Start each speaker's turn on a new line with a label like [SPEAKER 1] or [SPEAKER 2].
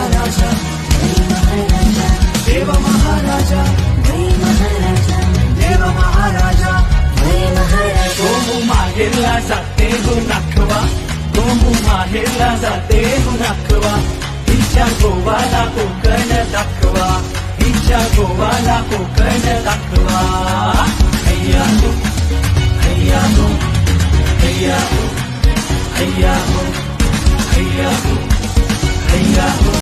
[SPEAKER 1] महाराजा देव महाराजा देव महाराजा गोमू माहेरला जाते हो नाखवा गोमू माहेरला जाते हो नाखवा हिच्या गोवाला कोकण दाखवा हिच्या गोवाला कोकण दाखवा हैया हो हैया हो हैया हो हैया हो हैया हो हैया हो